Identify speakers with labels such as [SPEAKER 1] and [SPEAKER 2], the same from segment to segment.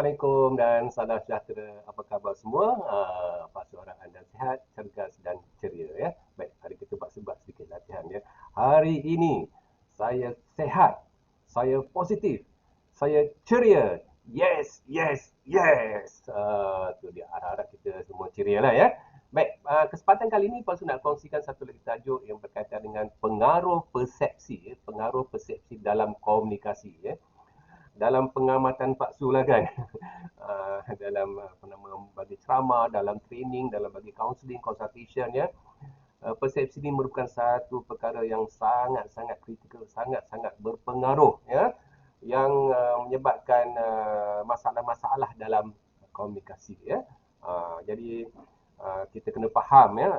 [SPEAKER 1] Assalamualaikum dan salam sejahtera. Apa khabar semua? Apa suara anda sihat, cergas dan ceria ya? Baik, hari kita buat sedikit latihan ya. Hari ini saya sehat, saya positif, saya ceria. Yes, yes, yes. Tu dia, harap-harap kita semua ceria lah ya. Baik, kesempatan kali ini Pak Su nak kongsikan satu lagi tajuk yang berkaitan dengan pengaruh persepsi, pengaruh persepsi dalam komunikasi ya. Dalam pengamatan Pak Su lah kan, dalam apa nama bagi ceramah, dalam training, dalam bagi counselling, consultation ya, persepsi ini merupakan satu perkara yang sangat-sangat kritikal, sangat-sangat berpengaruh ya, yang menyebabkan masalah-masalah dalam komunikasi ya. Jadi kita kena faham ya,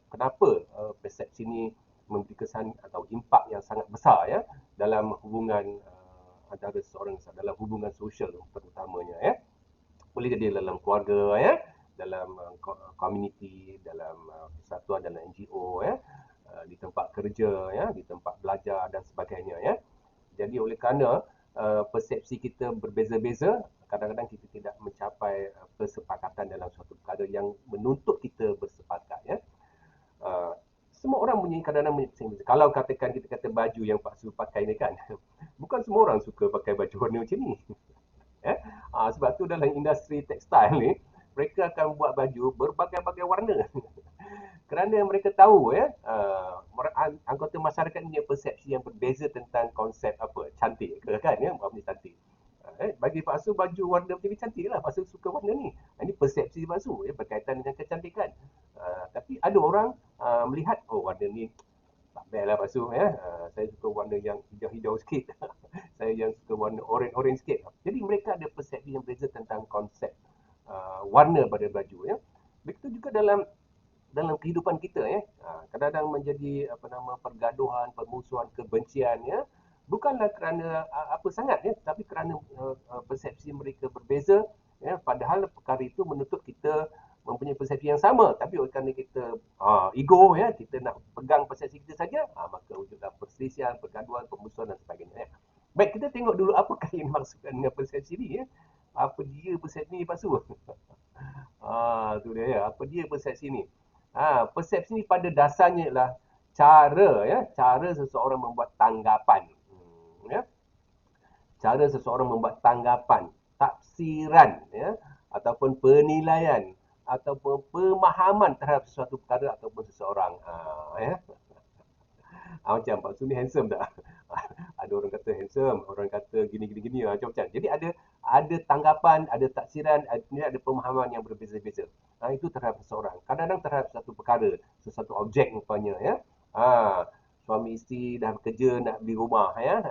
[SPEAKER 1] kenapa persepsi ini memberi kesan atau impak yang sangat besar ya dalam hubungan antara seorang dalam hubungan sosial terutamanya ya. Boleh jadi dalam keluarga ya, dalam komuniti, dalam persatuan, dalam NGO ya, di tempat kerja ya, di tempat belajar dan sebagainya ya. Jadi oleh kerana persepsi kita berbeza-beza, kadang-kadang kita tidak mencapai kesepakatan dalam suatu perkara yang menuntut kita bersepakat ya. Uh, Semua orang punya kadang-kadang punya. Kalau katakan kita kata baju yang Pak Su pakai ni kan, bukan semua orang suka pakai baju warna macam ni. Ya? Sebab tu dalam industri tekstil ni, mereka akan buat baju berbagai-bagai warna. Kerana mereka tahu ya, anggota masyarakat punya persepsi yang berbeza tentang konsep apa, cantik ke kan ya, apa ni cantik. Bagi Pak Su baju warna macam ni cantik lah, Pak Su suka warna ni. Ini persepsi Pak Su ya, berkaitan dengan kecantikan. Tapi ada orang melihat, oh warna ni tak best lah Pak Su ya. Saya suka warna yang hijau-hijau sikit. Saya yang suka warna orange-orange sikit. Jadi mereka ada persepsi yang berbeza tentang konsep warna pada baju ya. Begitu juga dalam dalam kehidupan kita ya. Kadang-kadang menjadi apa nama pergaduhan, permusuhan, kebencian ya. Bukanlah kerana apa sangat ya, tapi kerana persepsi mereka berbeza ya. Padahal perkara itu menuntut kita mempunyai persepsi yang sama, tapi oleh kerana kita ego ya, kita nak pegang persepsi kita saja, maka wujudlah perselisihan, pergaduhan, permusuhan dan sebagainya ya. Baik, kita tengok dulu apakah yang dimaksudkan dengan persepsi ni ya. Apa dia persepsi ni Pak Su? Tu dia ya, apa dia persepsi ni? Persepsi ni pada dasarnya ialah cara ya, cara seseorang membuat tanggapan. Ya. Cara seseorang membuat tanggapan, tafsiran ya, ataupun penilaian ataupun pemahaman terhadap sesuatu perkara ataupun seseorang. Ya. Macam Pak Su ni handsome tak? Ada orang kata handsome, orang kata gini macam-macam. Jadi ada tanggapan, ada taksiran, ada pemahaman yang berbeza-beza. Itu terhadap seseorang. Kadang-kadang terhadap satu perkara, sesuatu objek rupanya ya. Suami isteri dah bekerja nak beli rumah ya.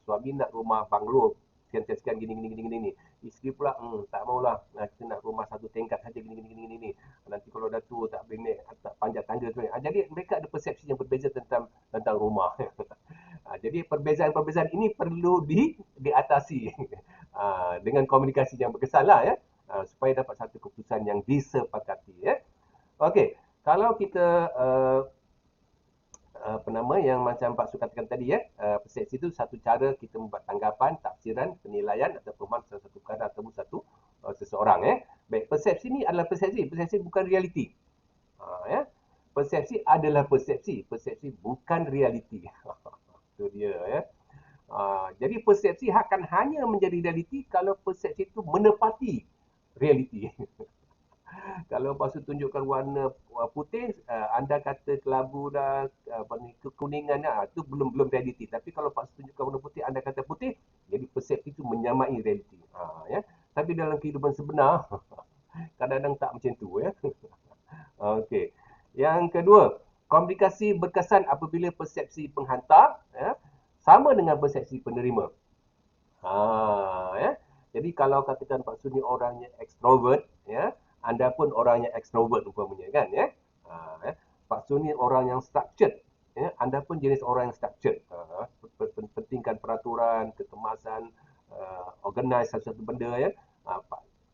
[SPEAKER 1] Suami nak rumah banglo sekian gini. Isteri pula tak maulah, kita nak rumah satu tingkat saja gini. Nanti kalau dah tua tak boleh naik, tak panjat tangga sebenarnya. Jadi mereka ada persepsi yang berbeza tentang rumah. Jadi perbezaan-perbezaan ini perlu diatasi dengan komunikasi yang berkesan lah ya, supaya dapat satu keputusan yang disepakati ya. Okey, kalau kita apa nama yang macam Pak Su katakan tadi ya, persepsi itu satu cara kita membuat tanggapan, tafsiran, penilaian atau pemahaman satu perkara ataupun seseorang ya. Baik, persepsi ini adalah persepsi bukan realiti. Ya. Persepsi adalah persepsi bukan realiti. Itu dia ya. Jadi persepsi akan hanya menjadi realiti kalau persepsi itu menepati realiti. Kalau Pak Su tunjukkan warna putih, anda kata kelabu dah, kekuningan itu belum realiti. Tapi kalau Pak Su tunjukkan warna putih, anda kata putih, jadi persepsi itu menyamai realiti. Ya. Tapi dalam kehidupan sebenar, kadang-kadang tak macam tu ya. Okey. Yang kedua, komunikasi berkesan apabila persepsi penghantar ya, sama dengan persepsi penerima. Ya. Jadi kalau katakan Pak Su ni orangnya extrovert ya, anda pun orangnya extrovert umpamanya kan ya. Ya. Pak Su ni orang yang structured ya, anda pun jenis orang yang structured. Pentingkan peraturan, kekemasan, organize satu-satu benda ya.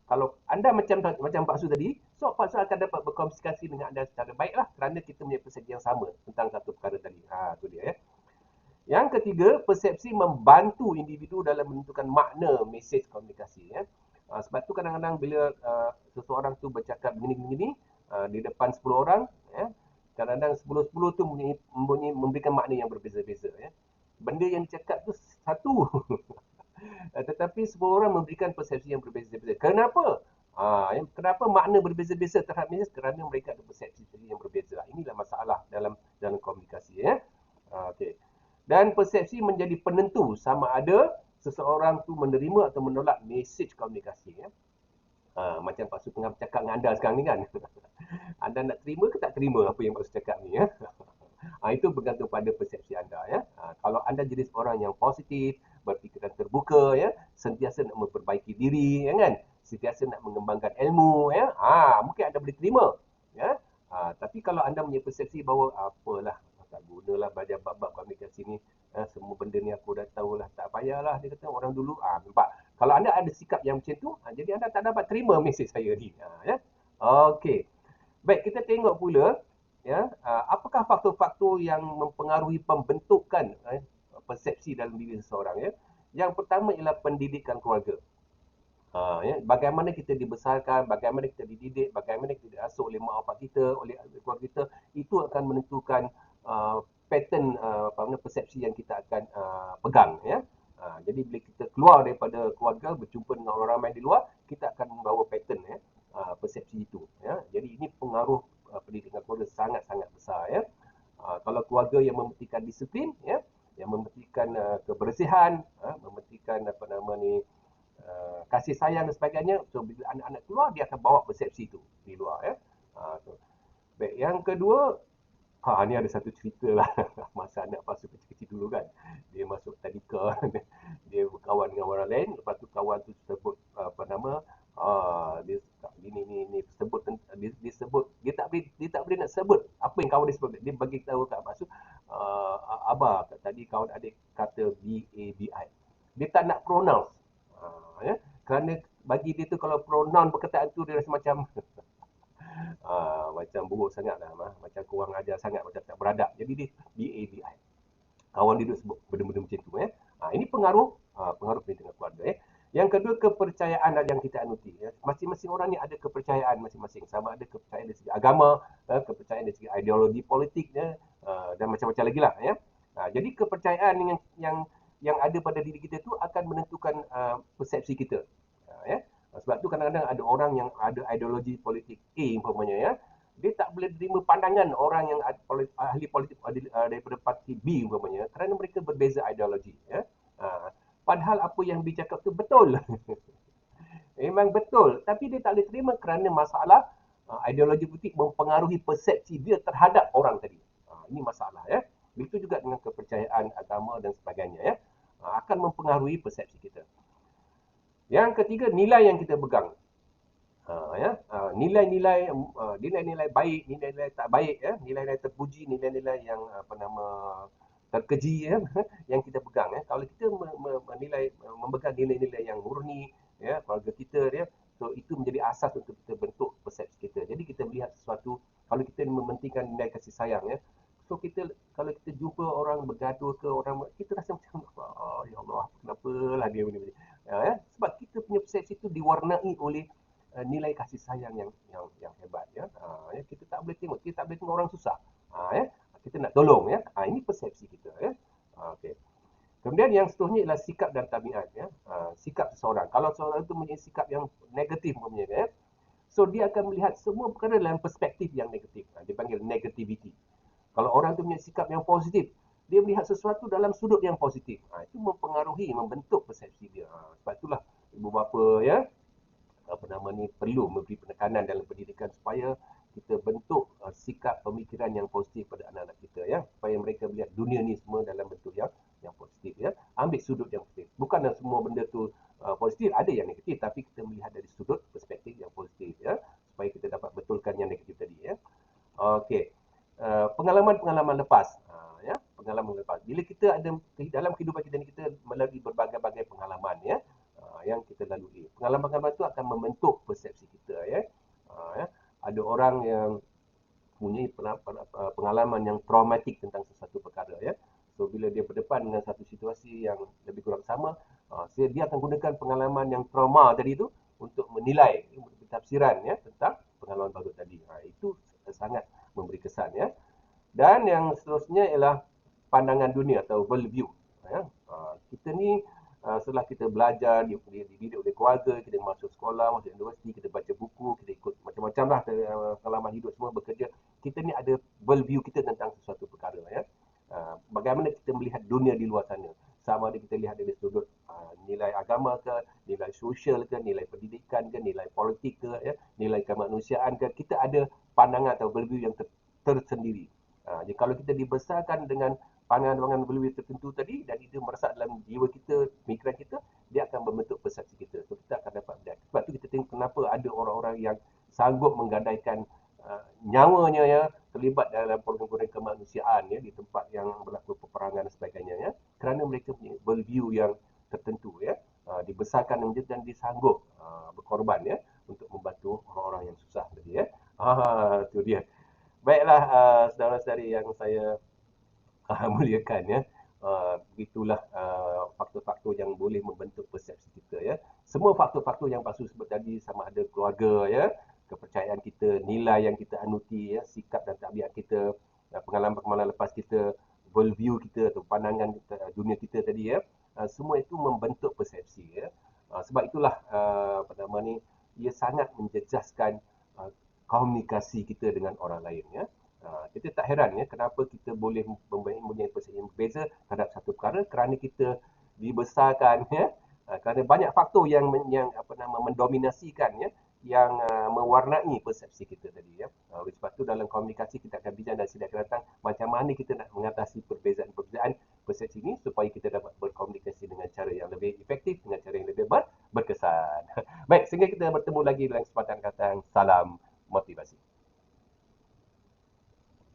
[SPEAKER 1] Kalau anda macam Pak Su tadi, so Pak Su akan dapat berkomunikasi dengan anda secara baiklah kerana kita punya persepsi yang sama tentang satu perkara tadi. Itu dia ya. Yang ketiga, persepsi membantu individu dalam menentukan makna mesej komunikasi ya. Sebab tu kadang-kadang bila seseorang tu bercakap begini-begini di depan 10 orang, ya, kadang-kadang 10-10 tu memberikan makna yang berbeza-beza. Ya. Benda yang dicakap tu satu, tetapi 10 orang memberikan persepsi yang berbeza-beza. Kenapa? Kenapa makna berbeza-beza terhadap ini? Kerana mereka ada persepsi yang berbeza. Inilah masalah dalam komunikasi. Ya. Okay. Dan persepsi menjadi penentu sama ada seseorang tu menerima atau menolak mesej komunikasi. Ya. Macam Pak Su tengah bercakap dengan anda sekarang ni kan. Anda nak terima ke tak terima apa yang Pak Su cakap ni? Ya. Itu bergantung pada persepsi anda. Ya. Kalau anda jenis orang yang positif, berfikiran terbuka, ya, sentiasa nak memperbaiki diri, ya kan? Sentiasa nak mengembangkan ilmu, ya. Mungkin anda boleh terima, ya. Tapi kalau anda punya persepsi bahawa apalah, tak gunalah belajar bab-bab komunikasi ni, semua benda ni aku dah tahulah, tak payahlah, dia kata orang dulu. Nampak? Kalau anda ada sikap yang macam tu, jadi anda tak dapat terima mesej saya ni. Ya. Okey. Baik, kita tengok pula, ya, apakah faktor-faktor yang mempengaruhi pembentukan persepsi dalam diri seseorang. Ya. Yang pertama ialah pendidikan keluarga. Ya, bagaimana kita dibesarkan, bagaimana kita dididik, bagaimana kita diasuh oleh mak bapak kita, oleh keluarga kita, itu akan menentukan pattern persepsi yang kita akan pegang. Ya. Jadi bila kita keluar daripada keluarga, berjumpa dengan orang ramai di luar, kita akan membawa pattern, ya, persepsi itu. Ya. Jadi ini pengaruh pendidikan keluarga sangat-sangat besar. Ya. Kalau keluarga yang mementingkan disiplin, ya, yang mementingkan kebersihan, mementingkan kasih sayang dan sebagainya, so bila anak-anak keluar dia akan bawa persepsi itu di luar. Ya. Baik, yang kedua, ni ada satu cerita lah. Masa anak masuk kecil-kecil dulu kan, dia masuk tadika, dia berkawan dengan orang lain, lepas tu kawan tu sebut dia ni sebut dia sebut, dia tak boleh nak sebut apa yang kawan dia sebut. Dia bagi tahu kat Mak Su, abah tadi kawan adik kata BABI. Dia tak nak pronounce. Ya, kerana bagi dia tu kalau pronoun perkataan tu dia rasa macam macam buruk sangat lah, macam kurang ajar sangat, macam tak beradab. Jadi dia BABI. Kawan dia sebut benda-benda macam tu. Ini pengaruh pendidikan keluarga. Yang kedua, kepercayaan yang kita anuti. Ya. Masing-masing orang ni ada kepercayaan masing-masing. Sama ada kepercayaan dari segi agama, kepercayaan dari segi ideologi politik, ya, dan macam-macam lagi lah. Ya. Jadi kepercayaan yang ada pada diri kita tu akan menentukan persepsi kita. Ya. Sebab tu kadang-kadang ada orang yang ada ideologi politik A umpamanya, ya. Dia tak boleh terima pandangan orang yang ahli politik daripada parti B umpamanya, kerana mereka berbeza ideologi. Ya. Padahal apa yang dicakap tu betul. Memang betul. Tapi dia tak boleh terima kerana masalah ideologi politik mempengaruhi persepsi dia terhadap orang tadi. Ini masalah. Ya. Begitu juga dengan kepercayaan agama dan sebagainya. Ya. Akan mempengaruhi persepsi kita. Yang ketiga, nilai yang kita pegang. Nilai-nilai baik, nilai-nilai tak baik, ya, nilai-nilai terpuji, nilai-nilai yang terkeji, ya, yang kita pegang. Ya. Kalau kita memegang nilai-nilai yang murni, ya, keluarga kita, ya, so itu menjadi asas untuk kita bentuk persepsi kita. Jadi kita melihat sesuatu, kalau kita mementingkan nilai kasih sayang, ya, so kalau kita jumpa orang bergaduh ke orang, kita rasa macam ya Allah, kenapalah dia begini. Ya, sebab kita punya persepsi itu diwarnai oleh nilai kasih sayang yang hebat. Ya. Kita tak boleh tengok orang susah. Ya. Kita nak tolong. Ya. Ini persepsi kita. Ya. Okay. Kemudian yang seterusnya ialah sikap dan tabiat. Ya. Sikap seseorang. Kalau seseorang itu mempunyai sikap yang negatif, ya, so dia akan melihat semua perkara dalam perspektif yang negatif. Dia panggil negativity. Kalau orang itu mempunyai sikap yang positif, dia melihat sesuatu dalam sudut yang positif. Itu mempengaruhi, membentuk persepsi dia. Sebab itulah ibu bapa, ya, perlu memberi penekanan dalam pendidikan supaya kita bentuk sikap pemikiran yang positif pada anak-anak kita, ya, supaya mereka melihat dunia ni semua dalam bentuk yang positif, ya. Ambil sudut yang positif. Bukan semua benda tu positif, ada yang negatif, tapi kita melihat dari sudut perspektif yang positif, ya, supaya kita dapat betulkan yang negatif tadi, ya. Okey. Pengalaman-pengalaman lepas, ya, pengalaman lepas. Bila kita ada dalam kehidupan kita ni, kita melalui berbagai-bagai pengalaman, ya, yang kita lalui. Pengalaman-pengalaman itu akan membentuk persepsi kita. Ya. Ya. Ada orang yang punya pengalaman yang traumatik tentang sesuatu perkara. Ya. So, bila dia berdepan dengan satu situasi yang lebih kurang sama, dia akan gunakan pengalaman yang trauma tadi itu menilai, bertafsiran ya tentang pengalaman baru tadi. Itu sangat memberi kesan ya. Dan yang seterusnya ialah pandangan dunia atau worldview. Ya. Kita ni setelah kita belajar, dididik oleh keluarga, kita masuk sekolah, masuk universiti, kita baca buku, kita ikut macam-macam lah pengalaman hidup semua bekerja. Kita ni ada worldview kita tentang sesuatu perkara. Ya. Bagaimana kita melihat dunia di luar sana. Sama ada kita lihat dari sudut nilai agama ke, nilai sosial ke, nilai pendidikan ke, nilai politik ke, ya, nilai kemanusiaan ke. Kita ada pandangan atau worldview yang tersendiri. Jadi kalau kita dibesarkan dengan pandangan-pandangan berlebih tertentu tadi dan itu meresap dalam jiwa kita, pemikiran kita, dia akan membentuk persepsi kita. So kita akan dapat belajar. Sebab tu kita tengok kenapa ada orang-orang yang sanggup menggadaikan nyawanya ya terlibat dalam program-program kemanusiaan ya di tempat yang berlaku peperangan dan sebagainya ya. Kerana mereka punya worldview yang tertentu ya. Dibesarkan dan disanggup berkorban ya untuk membantu orang-orang yang susah tadi ya. Itu dia. Baiklah saudara-saudari yang saya muliakan ya. Begitulah faktor-faktor yang boleh membentuk persepsi kita ya. Semua faktor-faktor yang Pak Su sebut tadi sama ada keluarga ya, kepercayaan kita, nilai yang kita anuti ya, sikap dan tabiat kita, pengalaman-pengalaman lepas kita, worldview kita atau pandangan kita, dunia kita tadi ya. Semua itu membentuk persepsi ya. Sebab itulah apa nama ni, ia sangat menjejaskan komunikasi kita dengan orang lain ya. Kita tak heran ya kenapa kita boleh mempunyai persepsi yang berbeza terhadap satu perkara kerana kita dibesarkan ya. Kerana banyak faktor yang mendominasikan ya, yang mewarnai persepsi kita tadi ya. Oleh sebab tu dalam komunikasi kita akan bincang dan sila akan datang macam mana kita nak mengatasi perbezaan-perbezaan persepsi ini supaya kita dapat berkomunikasi dengan cara yang lebih efektif, dengan cara yang lebih berkesan. Baik, sehingga kita bertemu lagi dalam kesempatan akan datang. Salam motivasi.